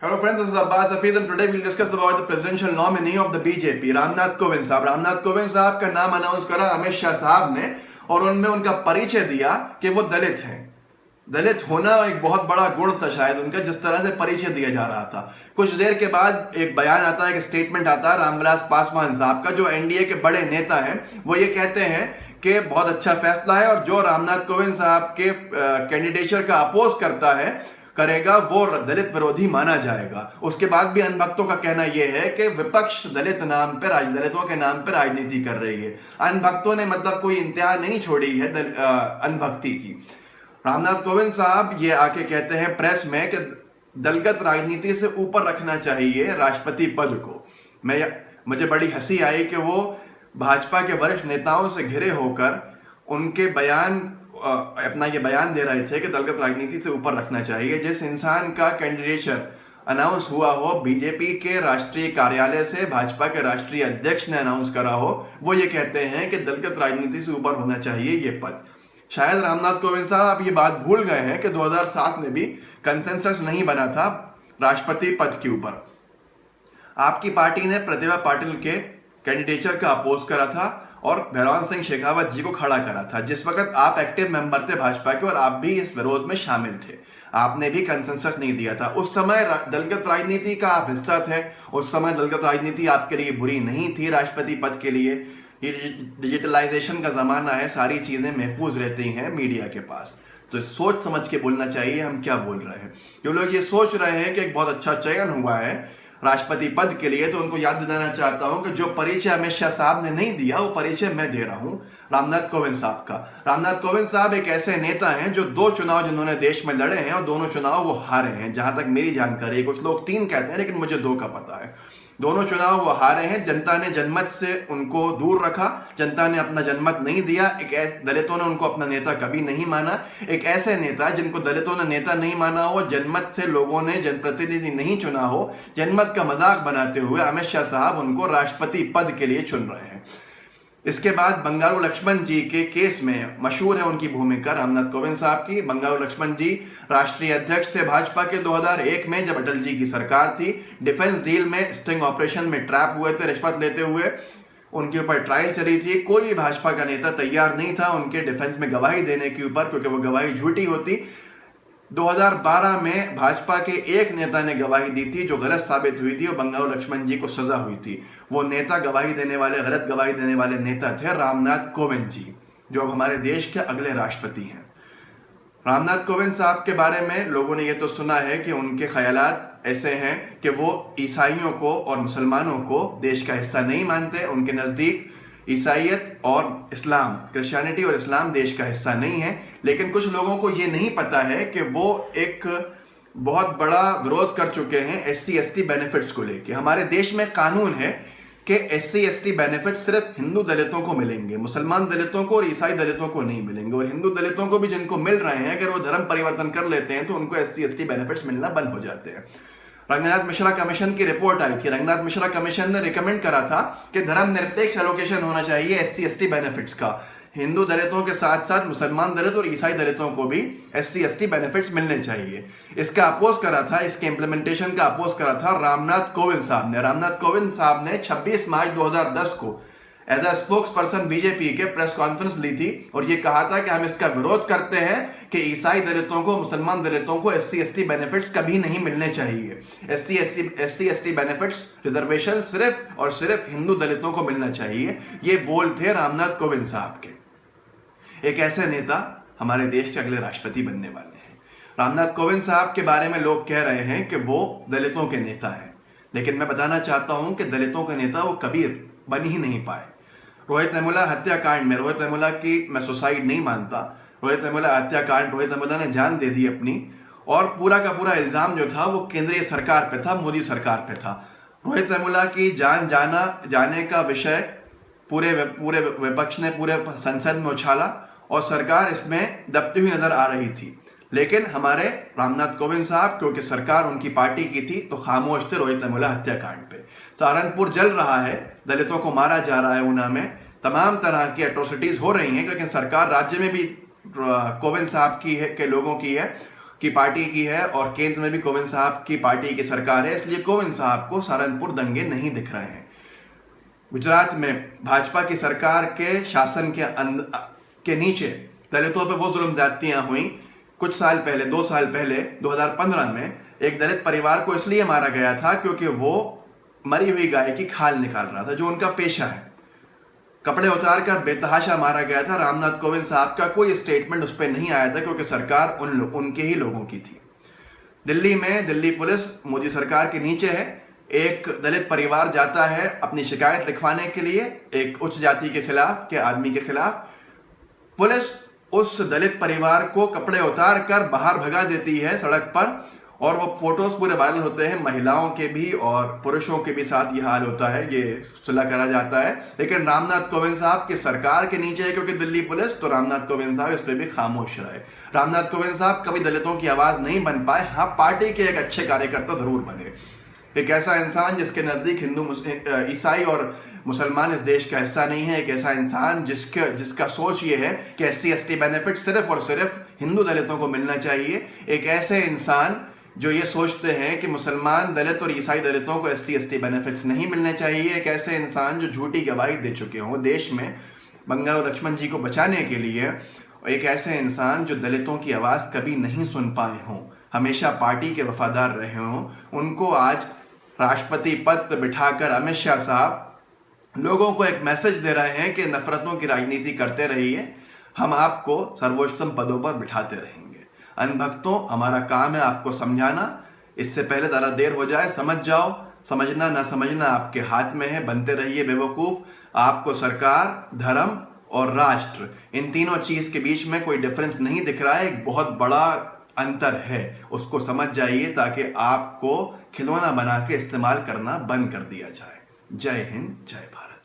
Hello friends, this is Abbas Hafiz and today we'll discuss about the presidential nominee of the BJP, Ramnath Kovind साहब। रामनाथ कोविंद साहब का नाम announce करा अमित शाह साहब ने और उनमें उनका परिचय दिया कि वो दलित हैं। दलित होना एक बहुत बड़ा गुण था शायद उनका, जिस तरह से परिचय दिया जा रहा था। कुछ देर के बाद एक बयान आता है, एक स्टेटमेंट आता है रामविलास पासवान साहब का, जो एनडीए के बड़े नेता हैं। वो ये कहते हैं कि बहुत अच्छा फैसला है और जो रामनाथ कोविंद साहब के कैंडिडेचर का अपोज करेगा वो दलित विरोधी माना जाएगा। उसके बाद भी अनभक्तों का कहना यह है कि विपक्ष दलितों के नाम पर राजनीति कर रही है। अनभक्तों ने मतलब कोई इंतहा नहीं छोड़ी है अनभक्ति की। रामनाथ कोविंद साहब ये आके कहते हैं प्रेस में कि दलगत राजनीति से ऊपर रखना चाहिए राष्ट्रपति पद को। मुझे बड़ी हंसी आई कि वो भाजपा के वरिष्ठ नेताओं से घिरे होकर उनके अपना ये बयान दे रहे थे कि दलगत राजनीति से ऊपर रखना चाहिए। जिस इंसान का कैंडिडेचर अनाउंस हुआ हो बीजेपी के राष्ट्रीय कार्यालय से, भाजपा के राष्ट्रीय अध्यक्ष ने अनाउंस करा हो, वो ये कहते हैं कि दलगत राजनीति से ऊपर होना चाहिए ये पद। शायद रामनाथ कोविंद साहब ये बात भूल गए हैं कि 2007 में भी कंसेंसस नहीं बना था राष्ट्रपति पद के ऊपर। आपकी पार्टी ने प्रतिभा पाटिल के कैंडिडेचर का अपोज करा था और भैरवान सिंह शेखावत जी को खड़ा करा था। जिस वक्त आप एक्टिव मेंबर थे भाजपा के और आप भी इस विरोध में शामिल थे, आपने भी कंसेंसस नहीं दिया था। उस समय दलगत राजनीति का आप हिस्सा थे। उस समय दलगत राजनीति आपके लिए बुरी नहीं थी राष्ट्रपति पद के लिए। ये डिजिटलाइजेशन का जमाना है, सारी चीजें महफूज रहती हैं मीडिया के पास, तो सोच समझ के बोलना चाहिए हम क्या बोल रहे हैं। जो लोग ये सोच रहे हैं कि एक बहुत अच्छा चयन हुआ है राष्ट्रपति पद के लिए, तो उनको याद दिलाना चाहता हूं कि जो परिचय अमित शाह साहब ने नहीं दिया वो परिचय मैं दे रहा हूं रामनाथ कोविंद साहब का। रामनाथ कोविंद साहब एक ऐसे नेता हैं जो 2 चुनाव जिन्होंने देश में लड़े हैं और दोनों चुनाव वो हारे हैं। जहां तक मेरी जानकारी है, कुछ लोग 3 कहते हैं लेकिन मुझे 2 का पता है। दोनों चुनाव वो हारे हैं। जनता ने जनमत से उनको दूर रखा, जनता ने अपना जनमत नहीं दिया। दलितों ने उनको अपना नेता कभी नहीं माना। एक ऐसे नेता जिनको दलितों ने नेता नहीं माना हो, जनमत से लोगों ने जनप्रतिनिधि नहीं चुना हो, जनमत का मजाक बनाते हुए अमित शाह साहब उनको राष्ट्रपति पद के लिए चुन रहे हैं। इसके बाद बंगारू लक्ष्मण जी के केस में मशहूर है उनकी भूमिका रामनाथ कोविंद साहब की। बंगारू लक्ष्मण जी राष्ट्रीय अध्यक्ष थे भाजपा के 2001 में, जब अटल जी की सरकार थी। डिफेंस डील में स्टिंग ऑपरेशन में ट्रैप हुए थे रिश्वत लेते हुए, उनके ऊपर ट्रायल चली थी। कोई भी भाजपा का नेता तैयार नहीं था उनके डिफेंस में गवाही देने के ऊपर, क्योंकि वो गवाही झूठी होती। 2012 में भाजपा के एक नेता ने गवाही दी थी जो गलत साबित हुई थी और बंगारू लक्ष्मण जी को सजा हुई थी। वो नेता गलत गवाही देने वाले नेता थे रामनाथ कोविंद जी, जो अब हमारे देश के अगले राष्ट्रपति हैं। रामनाथ कोविंद साहब के बारे में लोगों ने ये तो सुना है कि उनके ख्यालात ऐसे हैं कि वो ईसाइयों को और मुसलमानों को देश का हिस्सा नहीं मानते। उनके नज़दीक ईसाइयत और इस्लाम, क्रिश्चियनिटी और इस्लाम देश का हिस्सा नहीं है। लेकिन कुछ लोगों को ये नहीं पता है कि वो एक बहुत बड़ा विरोध कर चुके हैं SC/ST बेनिफिट्स को लेके। हमारे देश में कानून है कि SC/ST बेनिफिट सिर्फ हिंदू दलितों को मिलेंगे, मुसलमान दलितों को और ईसाई दलितों को नहीं मिलेंगे। और हिंदू दलितों को भी जिनको मिल रहे हैं, अगर वो धर्म परिवर्तन कर लेते हैं तो उनको SC/ST बेनिफिट्स मिलना बंद हो जाते हैं। रंगनाथ मिश्रा कमीशन की रिपोर्ट आई थी। रंगनाथ मिश्रा कमीशन ने रिकमेंड करा था कि धर्मनिरपेक्ष एलोकेशन होना चाहिए SC/ST बेनिफिट्स का। हिंदू दलितों के साथ साथ मुसलमान दलित और ईसाई दलितों को भी SC/ST बेनिफिट्स मिलने चाहिए। इसका अपोज करा था, इसके इंप्लीमेंटेशन का अपोज करा था रामनाथ कोविंद साहब ने। रामनाथ कोविंद साहब ने 26 मार्च 2010 को as a spokesperson BJP के प्रेस कॉन्फ्रेंस ली थी और ये कहा था कि हम इसका विरोध करते हैं कि ईसाई दलितों को, मुसलमान दलितों को SC/ST बेनिफिट्स कभी नहीं मिलने चाहिए। SC/ST बेनिफिट्स, रिजर्वेशन सिर्फ और सिर्फ हिंदू दलितों को मिलना चाहिए। ये बोल थे रामनाथ कोविंद साहब के। एक ऐसे नेता हमारे देश के अगले राष्ट्रपति बनने वाले हैं। रामनाथ कोविंद साहब के बारे में लोग कह रहे हैं कि वो दलितों के नेता हैं, लेकिन मैं बताना चाहता हूं कि दलितों के नेता वो कभी बन ही नहीं पाए। रोहित वेमुला हत्याकांड में, रोहित वेमुला की मैं सुसाइड नहीं मानता, रोहित वेमुला हत्याकांड, रोहित वेमुला ने जान दे दी अपनी, और पूरा का पूरा इल्जाम जो था वो केंद्रीय सरकार पे था, मोदी सरकार पे था। रोहित वेमुला की जान जाने का विषय पूरे विपक्ष ने पूरे संसद में उछाला और सरकार इसमें दबती हुई नजर आ रही थी। लेकिन हमारे रामनाथ कोविंद साहब, क्योंकि सरकार उनकी पार्टी की थी, तो खामोश थे रोहित वेमुला हत्याकांड पे। सहारनपुर जल रहा है, दलितों को मारा जा रहा है, ऊना में तमाम तरह की एट्रोसिटीज हो रही हैं, लेकिन सरकार राज्य में भी कोविंद साहब की है, के लोगों की है की पार्टी की है और केंद्र में भी कोविंद साहब की पार्टी की सरकार है, इसलिए कोविंद साहब को सहारनपुर दंगे नहीं दिख रहे हैं। गुजरात में भाजपा की सरकार के शासन के नीचे दलितों पर वो जुल्म ज्यादतियां हुई। कुछ साल पहले, 2 साल पहले 2015 में एक दलित परिवार को इसलिए मारा गया था क्योंकि वो मरी हुई गाय की खाल निकाल रहा था, जो उनका पेशा है। कपड़े उतार कर बेतहाशा मारा गया था। रामनाथ कोविंद साहब का कोई स्टेटमेंट उस पर नहीं आया था क्योंकि सरकार उनके ही लोगों की थी। दिल्ली में दिल्ली पुलिस मोदी सरकार के नीचे है। एक दलित परिवार जाता है अपनी शिकायत लिखवाने के लिए एक उच्च जाति के खिलाफ के आदमी के खिलाफ। पुलिस उस दलित परिवार को कपड़े उतार कर बाहर भगा देती है सड़क पर, और वो फोटोज पूरे वायरल होते हैं। महिलाओं के भी और पुरुषों के भी साथ यह हाल होता है, ये सुलह करा जाता है। लेकिन रामनाथ कोविंद साहब की सरकार के नीचे है क्योंकि दिल्ली पुलिस, तो रामनाथ कोविंद साहब इस पर भी खामोश रहे। रामनाथ कोविंद साहब कभी दलितों की आवाज नहीं बन पाए। हाँ, पार्टी के एक अच्छे कार्यकर्ता जरूर बने। एक ऐसा इंसान जिसके नजदीक हिंदू, ईसाई और मुसलमान इस देश का हिस्सा नहीं है। एक ऐसा इंसान जिसका सोच ये है कि SC/ST बेनिफिट सिर्फ और सिर्फ हिंदू दलितों को मिलना चाहिए। एक ऐसे इंसान जो ये सोचते हैं कि मुसलमान दलित और ईसाई दलितों को SC/ST बेनिफिट्स नहीं मिलने चाहिए। एक ऐसे इंसान जो झूठी गवाही दे चुके हों देश में बंगाल लक्ष्मण जी को बचाने के लिए। एक ऐसे इंसान जो दलितों की आवाज़ कभी नहीं सुन पाए हों, हमेशा पार्टी के वफादार रहे हों, उनको आज राष्ट्रपति पद पर बिठाकर अमित शाह साहब लोगों को एक मैसेज दे रहे हैं कि नफरतों की राजनीति करते रहिए, हम आपको सर्वोच्चतम पदों पर बिठाते रहेंगे। अनभक्तों, हमारा काम है आपको समझाना। इससे पहले ज़रा देर हो जाए, समझ जाओ। समझना ना समझना आपके हाथ में है। बनते रहिए बेवकूफ़। आपको सरकार, धर्म और राष्ट्र, इन तीनों चीज़ के बीच में कोई डिफरेंस नहीं दिख रहा है। एक बहुत बड़ा अंतर है, उसको समझ जाइए ताकि आपको खिलौना बना के इस्तेमाल करना बंद कर दिया जाए। जय हिंद, जय भारत।